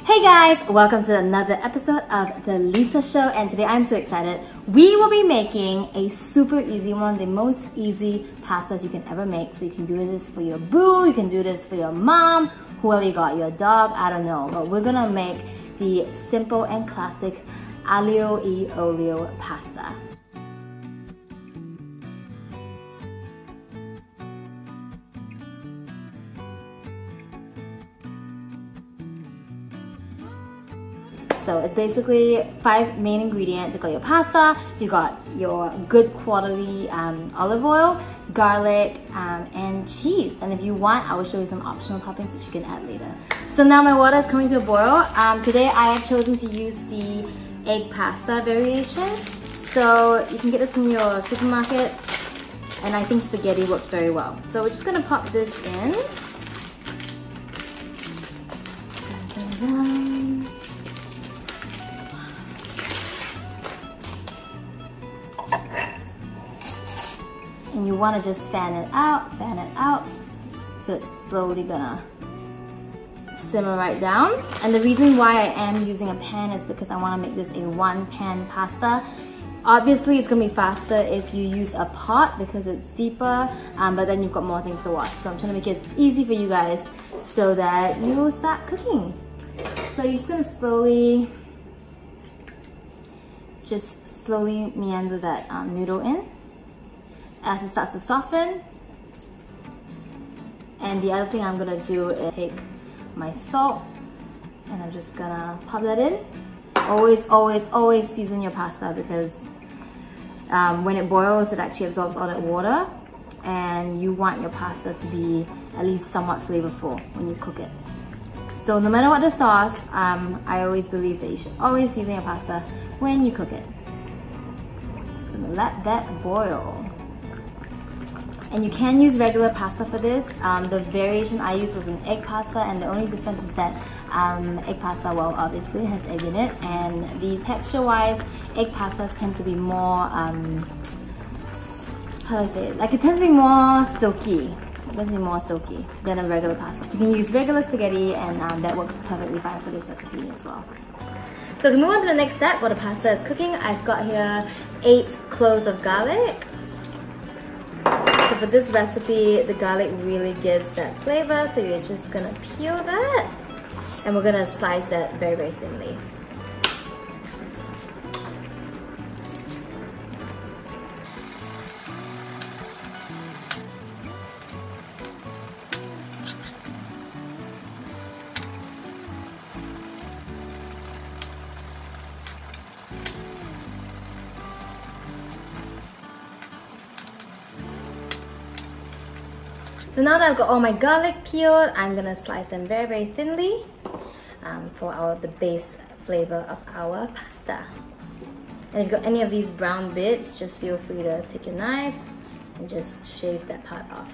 Hey guys, welcome to another episode of The Lisa Show, and today I'm so excited. We will be making a super easy one, the most easy pastas you can ever make. So you can do this for your boo, you can do this for your mom, whoever you got, your dog, I don't know. But we're gonna make the simple and classic Aglio E Olio pasta. So it's basically 5 main ingredients. You got your pasta, you got your good quality olive oil, garlic, and cheese. And if you want, I will show you some optional toppings which you can add later. So now my water is coming to a boil. Today I have chosen to use the egg pasta variation. So you can get this from your supermarket, and I think spaghetti works very well. So we're just gonna pop this in. Dun, dun, dun. And you want to just fan it out. So it's slowly gonna simmer right down. And the reason why I am using a pan is because I want to make this a one pan pasta. Obviously it's gonna be faster if you use a pot because it's deeper, but then you've got more things to wash. So I'm trying to make it easy for you guys so that you will start cooking. So you're just gonna slowly meander that noodle in as it starts to soften. And the other thing I'm gonna do is take my salt and I'm just gonna pop that in. Always season your pasta because when it boils, it actually absorbs all that water, and you want your pasta to be at least somewhat flavorful when you cook it. So no matter what the sauce, I always believe that you should always season your pasta when you cook it. Just gonna let that boil. And you can use regular pasta for this. The variation I used was an egg pasta, and the only difference is that egg pasta, well, obviously has egg in it, and the texture-wise, egg pastas tend to be more, how do I say it? Like it tends to be more silky. It tends to be more silky than a regular pasta. You can use regular spaghetti, and that works perfectly fine for this recipe as well. So to move on to the next step, while the pasta is cooking, I've got here 8 cloves of garlic. So for this recipe, the garlic really gives that flavor, so you're just gonna peel that, and we're gonna slice that very thinly. So now that I've got all my garlic peeled, I'm gonna slice them very thinly for the base flavor of our pasta. And if you've got any of these brown bits, just feel free to take your knife and just shave that part off.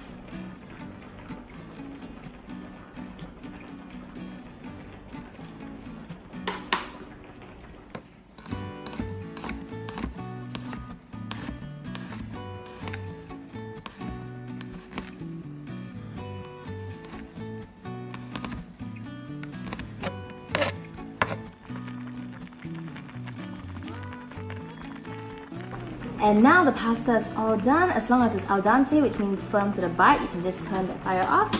And now the pasta is all done. As long as it's al dente, which means firm to the bite, you can just turn the fire off.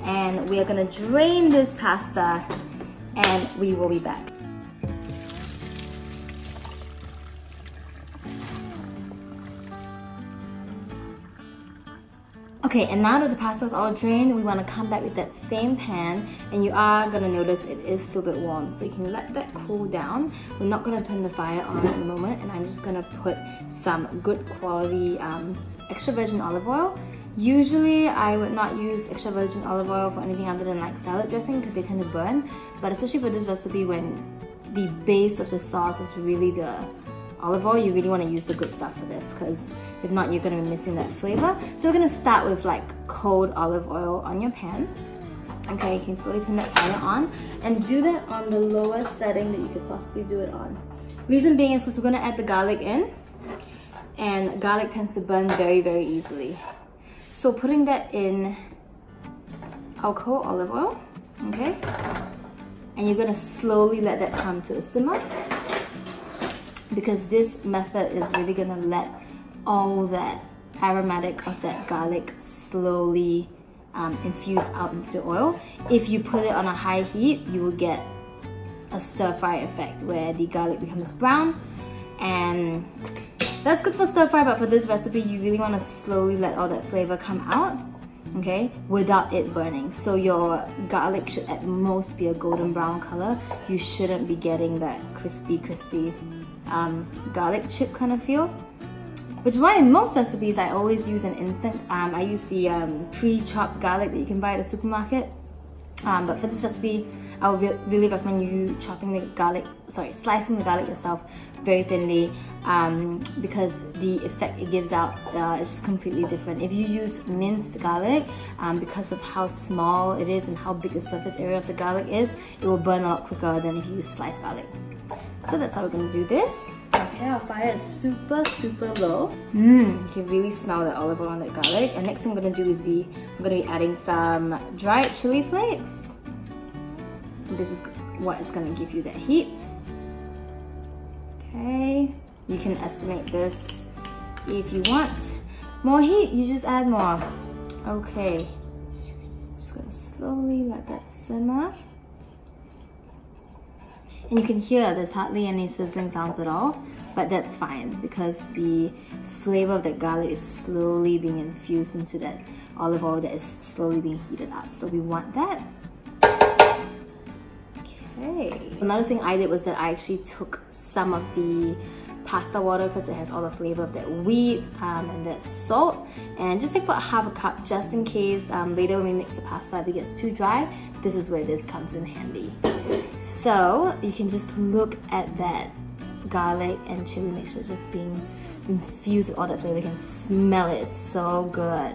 And we are gonna drain this pasta, and we will be back. Okay, and now that the pasta is all drained, we want to come back with that same pan, and you are going to notice it is still a bit warm, so you can let that cool down. We're not going to turn the fire on at the moment, and I'm just going to put some good quality extra virgin olive oil. Usually I would not use extra virgin olive oil for anything other than like salad dressing because they tend to burn, but especially for this recipe when the base of the sauce is really the olive oil, you really want to use the good stuff for this because if not, you're going to be missing that flavor. So we're going to start with like cold olive oil on your pan. Okay, you can slowly turn that fire on and do that on the lowest setting that you could possibly do it on. Reason being is because we're going to add the garlic in, and garlic tends to burn very easily. So putting that in our cold olive oil, okay? and you're gonna slowly let that come to a simmer, because this method is really gonna let all that aromatic of that garlic slowly infuse out into the oil. If you put it on a high heat, you will get a stir-fry effect where the garlic becomes brown, and that's good for stir-fry, but for this recipe you really want to slowly let all that flavor come out, okay, without it burning. So your garlic should at most be a golden brown color. You shouldn't be getting that crispy garlic chip kind of feel. Which is why in most recipes I always use an instant. I use the pre-chopped garlic that you can buy at the supermarket. But for this recipe, I would really recommend you slicing the garlic yourself very thinly, because the effect it gives out is just completely different. If you use minced garlic, because of how small it is and how big the surface area of the garlic is, it will burn a lot quicker than if you use sliced garlic. So that's how we're going to do this. Okay, our fire is super low. You can really smell the olive oil on that garlic. And next thing I'm going to do is I'm going to be adding some dried chili flakes. This is what is going to give you that heat. Okay, you can estimate this. If you want more heat, you just add more. Okay, just going to slowly let that simmer. And you can hear there's hardly any sizzling sounds at all, but that's fine because the flavor of that garlic is slowly being infused into that olive oil that is slowly being heated up. So we want that. Okay. Another thing I did was that I actually took some of the pasta water, because it has all the flavor of that wheat and that salt, and just take about half a cup just in case later when we mix the pasta if it gets too dry. This is where this comes in handy. So you can just look at that garlic and chili mixture just being infused with all that flavor. You can smell it, it's so good.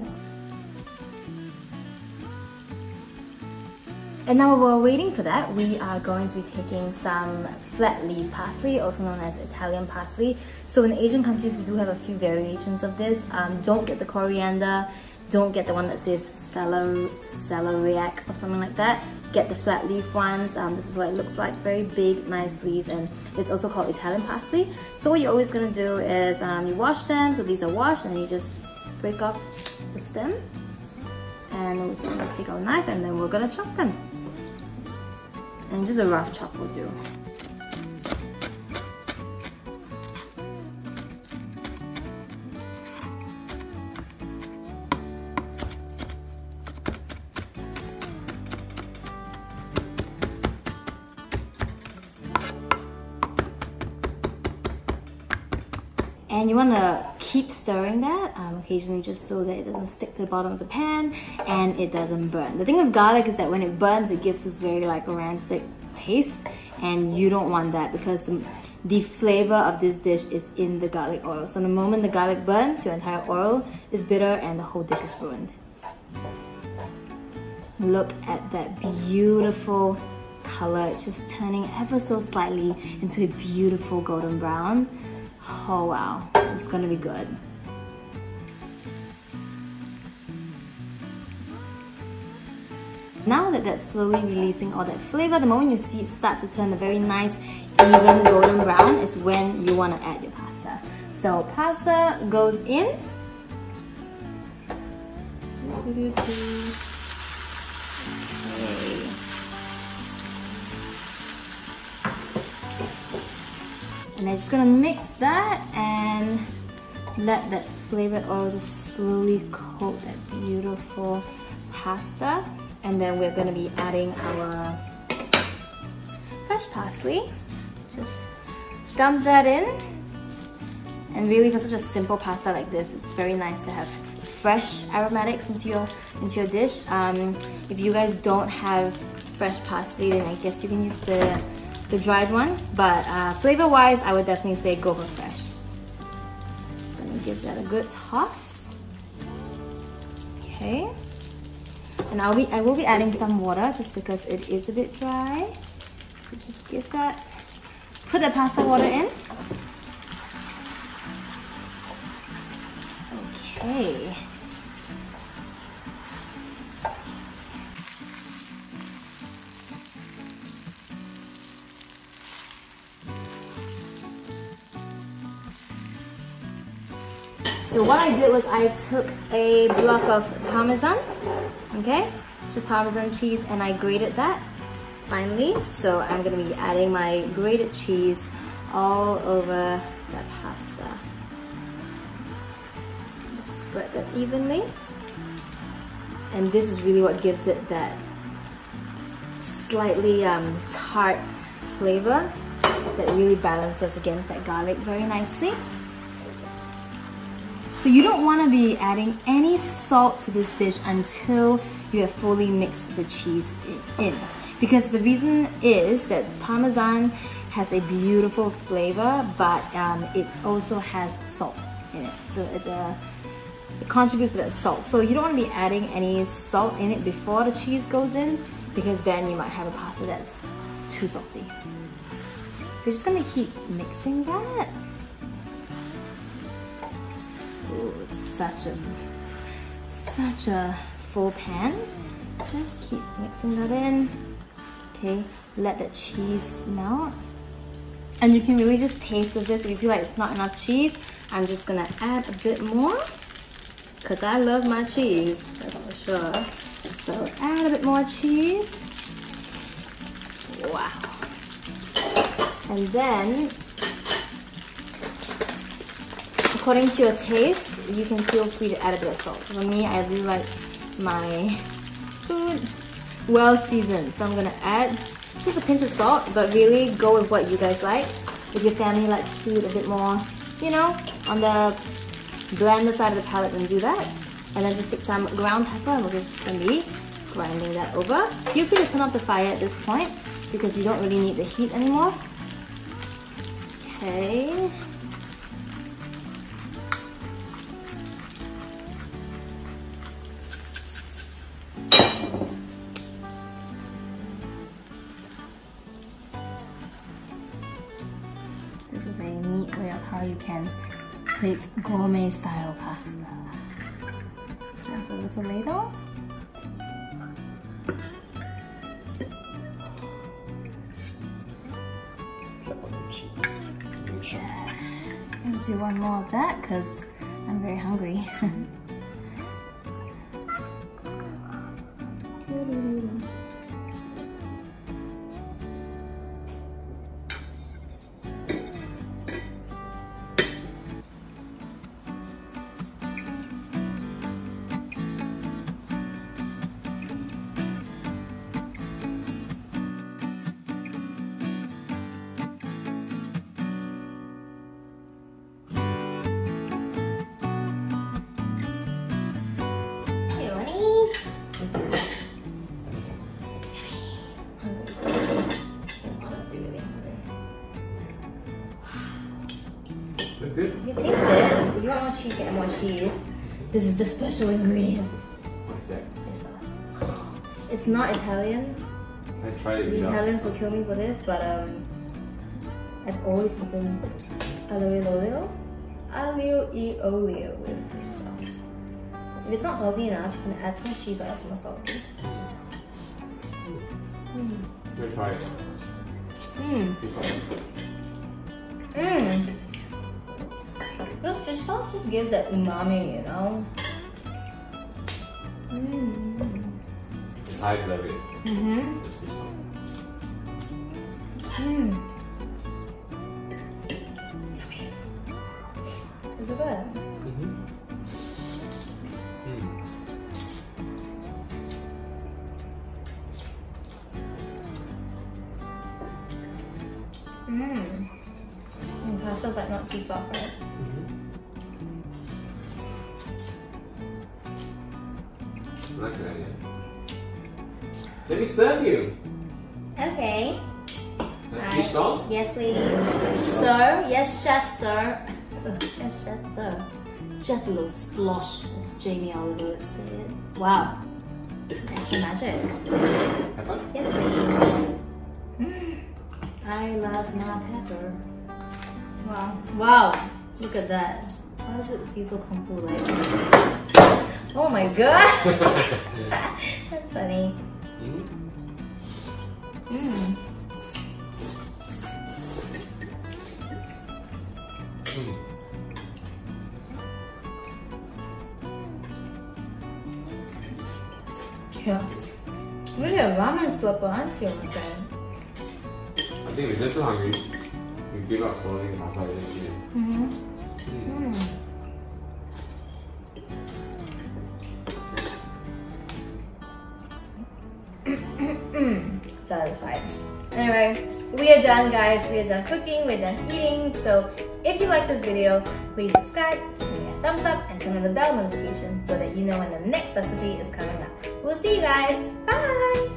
And now while we're waiting for that, we are going to be taking some flat leaf parsley, also known as Italian parsley. So in Asian countries, we do have a few variations of this. Don't get the coriander, don't get the one that says celeriac or something like that. Get the flat leaf ones. This is what it looks like, very big, nice leaves, and it's also called Italian parsley. So what you're always gonna do is you wash them, so these are washed, and you just break off the stem. And we're just gonna take our knife and then we're gonna chop them. And just a rough chop will do. And you want to keep stirring that occasionally, just so that it doesn't stick to the bottom of the pan and it doesn't burn. The thing with garlic is that when it burns, it gives this very like rancid taste, and you don't want that because the flavor of this dish is in the garlic oil. So the moment the garlic burns, your entire oil is bitter and the whole dish is ruined. Look at that beautiful color. It's just turning ever so slightly into a beautiful golden brown. Oh wow, it's gonna be good. Now that that's slowly releasing all that flavor, the moment you see it start to turn a very nice, even golden brown is when you want to add your pasta. So pasta goes in. Okay. And I'm just gonna mix that and let that flavored oil just slowly coat that beautiful pasta. And then we're gonna be adding our fresh parsley. Just dump that in. And really, for such a simple pasta like this, it's very nice to have fresh aromatics into your dish. If you guys don't have fresh parsley, then I guess you can use the dried one, but flavor-wise, I would definitely say go for fresh. Just gonna give that a good toss. Okay, and I will be adding some water just because it is a bit dry. So just give that. Put the pasta water in. Okay. So what I did was I took a block of parmesan, okay? Just parmesan cheese, and I grated that finely. So I'm gonna be adding my grated cheese all over that pasta. Just spread that evenly. And this is really what gives it that slightly tart flavor that really balances against that garlic very nicely. So you don't want to be adding any salt to this dish until you have fully mixed the cheese in. Because the reason is that Parmesan has a beautiful flavor, but it also has salt in it. So it contributes to that salt. So you don't want to be adding any salt in it before the cheese goes in, because then you might have a pasta that's too salty. So you're just going to keep mixing that. Ooh, it's such a full pan. Just keep mixing that in. Okay, let that cheese melt. And you can really just taste with this. If you feel like it's not enough cheese, I'm just gonna add a bit more, because I love my cheese, that's for sure. So add a bit more cheese. Wow. And then, according to your taste, you can feel free to add a bit of salt. For me, I really like my food well seasoned, so I'm gonna add just a pinch of salt, but really go with what you guys like. If your family likes food a bit more, you know, on the blander side of the palate, then do that. And then just take some ground pepper, and we're just gonna be grinding that over. Feel free to turn off the fire at this point, because you don't really need the heat anymore. Okay. This is a neat way of how you can plate gourmet style pasta. That's a little ladle. Yes. I'm gonna do one more of that because I'm very hungry. That's good. You can taste it. If you want more cheese, get more cheese. This is the special ingredient. What's that? Fish sauce. It's not Italian. I tried it. The Italians will kill me for this, but I've always eaten Aglio E Olio. Aglio E Olio with fish sauce. If it's not salty enough, you can add some cheese or add some more salt. I'm gonna try it. Fish sauce. This fish sauce just gives that umami, you know? I love it. Is it good? And pasta's like not too soft, right? Not good idea. Let me serve you. Okay. Is that fish sauce? Yes, please. Sir. Yes, chef, sir. Yes, chef, sir. Just a little splosh, as Jamie Oliver would say it. Wow. Extra magic. Pepper? Yes, please. I love my pepper. Wow. Wow. Look at that. Why does it feel so kung fu like? Oh my god! That's funny. Yeah. Really a ramen slurper, aren't you, my friend? I think we're just too hungry. We give up swallowing pasta yesterday. Satisfied. Anyway, we are done, guys. We are done cooking, we're done eating. So if you like this video, please subscribe, give me a thumbs up, and turn on the bell notification so that you know when the next recipe is coming up. We'll see you guys. Bye!